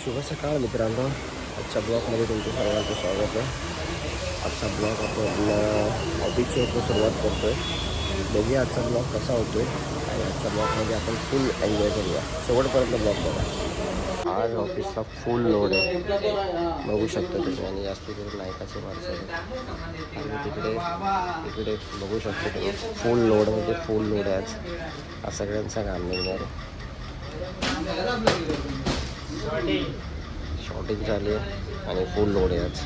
शुभ सकाळ मित्रांनो, आजच्या ब्लॉगमध्ये तुमचं सर्वांचं स्वागत आहे। आजचा ब्लॉग आपण ऑफिसच्या इथून सुरुवात करतो आहे। बघूया आजचा ब्लॉग कसा होतो आहे आणि आजच्या ब्लॉगमध्ये आपण फुल एन्जॉय करूया। शेवटपर्यंत ब्लॉग बघा। आज ऑफिसला फुल लोड आहे, बघू शकता तुम्ही, आणि जास्त करून नायकाचे माणसं आहेत आणि तिकडे बघू शकता तुम्ही फुल लोड, म्हणजे फुल लोड आहे आज सगळ्यांचा काम निघणार आहे। शॉर्टिंग चालू आहे आणि फुल लोड आहे आज।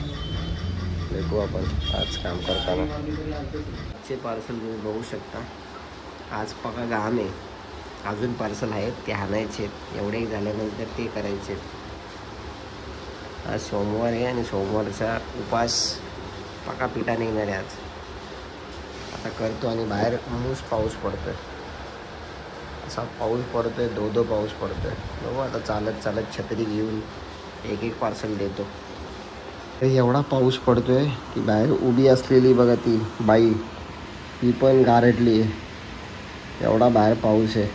भेटू आपण आज काम करताना। आजचे पार्सल तुम्ही बघू शकता, आज पका घाम आहे, अजून पार्सल आहेत ते आणायचे, एवढे झाल्यानंतर ते करायचे। आज सोमवार आहे आणि सोमवारचा उपास पका पिठा निघणार आहे आज। आता करतो आणि बाहेर मूस पाऊस पडतोय, असा पाऊस पडतोय, दो पाऊस पडतोय। बघू आता चालत चालत छत्री घेऊन एक पार्सल देतो। एवढा पाऊस पडतोय की बाहेर उभी असलेली बघा ती बाई, ती पण गारटली आहे, एवढा बाहेर पाऊस आहे।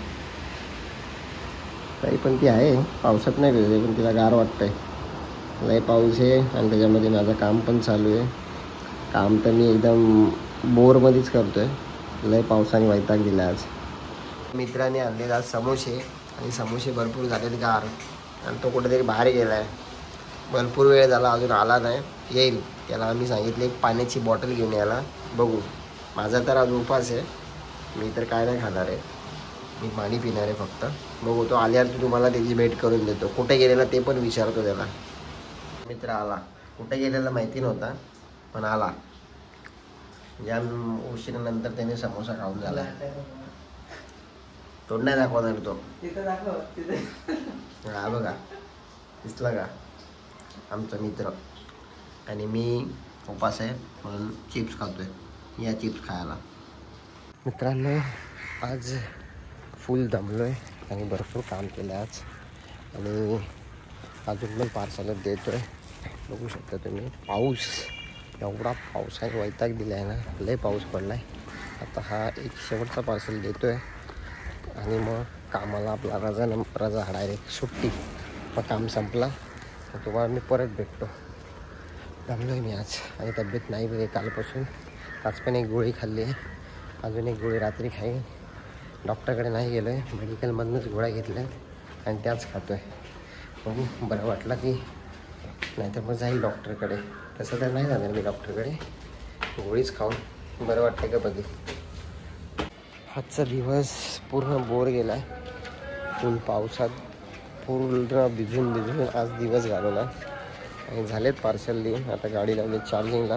तरी पण ती आहे, पावसात नाही भिजते, पण तिला गार वाटतंय। लय पाऊस आहे आणि त्याच्यामध्ये माझं काम पण चालू आहे। काम तर मी एकदम बोरमध्येच करतोय, लय पावसाने वैताग दिला आज। मित्राने आणलेला आज समोसे, आणि समोसे भरपूर झालेत गार, आणि तो कुठेतरी बाहेर गेला आहे, भरपूर वेळ झाला अजून आला नाही। येईल, त्याला आम्ही सांगितले एक पाण्याची बॉटल घेऊन यायला। बघू, माझा तर आज उपास आहे, मी तर काय नाही खाणार आहे, मी पाणी पिणार आहे फक्त। बघू, तो आल्यावर तू तुम्हाला त्याची भेट करून देतो। कुठे गेलेला ते पण विचारतो त्याला। मित्र आला, कुठे गेलेला माहिती नव्हता, पण आला। जाम उशिरानंतर त्याने समोसा खाऊन झाला। तोंड नाही दाखवणार तो, हा बघा दिसला का आमचा मित्र। आणि मी उपास आहे म्हणून चिप्स खातोय, या चिप्स खायला। मित्रांनो, आज फुल दमलो आहे आणि भरपूर काम केलं आज, आणि अजून पण पार्सलच देतो आहे। बघू शकता तुम्ही, पाऊस एवढा पावसाने वैताग दिला आहे ना, लय पाऊस पडला आहे। आता हा एक शेवटचा पार्सल देतो आहे आणि मग कामाला आपला रजा डायरेक्ट सुट्टी, मग काम संपला तर तुम्हाला मी परत भेटतो। दमलो आहे मी आज आणि तब्येत नाही बरी कालपासून। आज पण एक गोळी खाल्ली आहे, अजून एक गोळी रात्री खाईन। डॉक्टरकडे नाही गेलो आहे, मेडिकलमधूनच गोळ्या घेतल्या आणि त्याच खातो आहे। बघू बरं वाटलं की, नाहीतर मग जाईल डॉक्टरकडे। तसं तर नाही जाणार मी डॉक्टरकडे, गोळीच खाऊन बरं वाटतं का बघी। आजचा दिवस पूर्ण बोर गेला आहे, फुल पावसात पूर्ण भिजून आज दिवस घालवला। आणि झालेत पार्सल देऊन, आता गाडी लावली चार्जिंगला,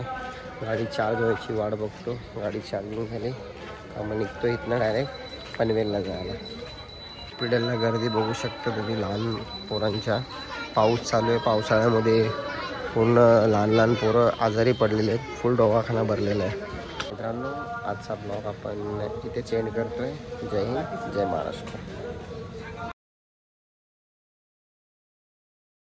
गाडी चार्ज व्हायची वाट बघतो। गाडी चार्जिंग झाली का मग निघतो इथनं डायरेक्ट पनवेलला जायला। हॉस्पिटलला गर्दी बघू शकता तुम्ही, लहान पोरांच्या। पाऊस चालू आहे, पावसाळ्यामध्ये पूर्ण लहान पोरं आजारी पडलेले आहेत, फुल दवाखाना भरलेला आहे। मित्रांनो, आजचा ब्लॉग आपण इथे चेंज करतो आहे। जय हिंद, जय महाराष्ट्र।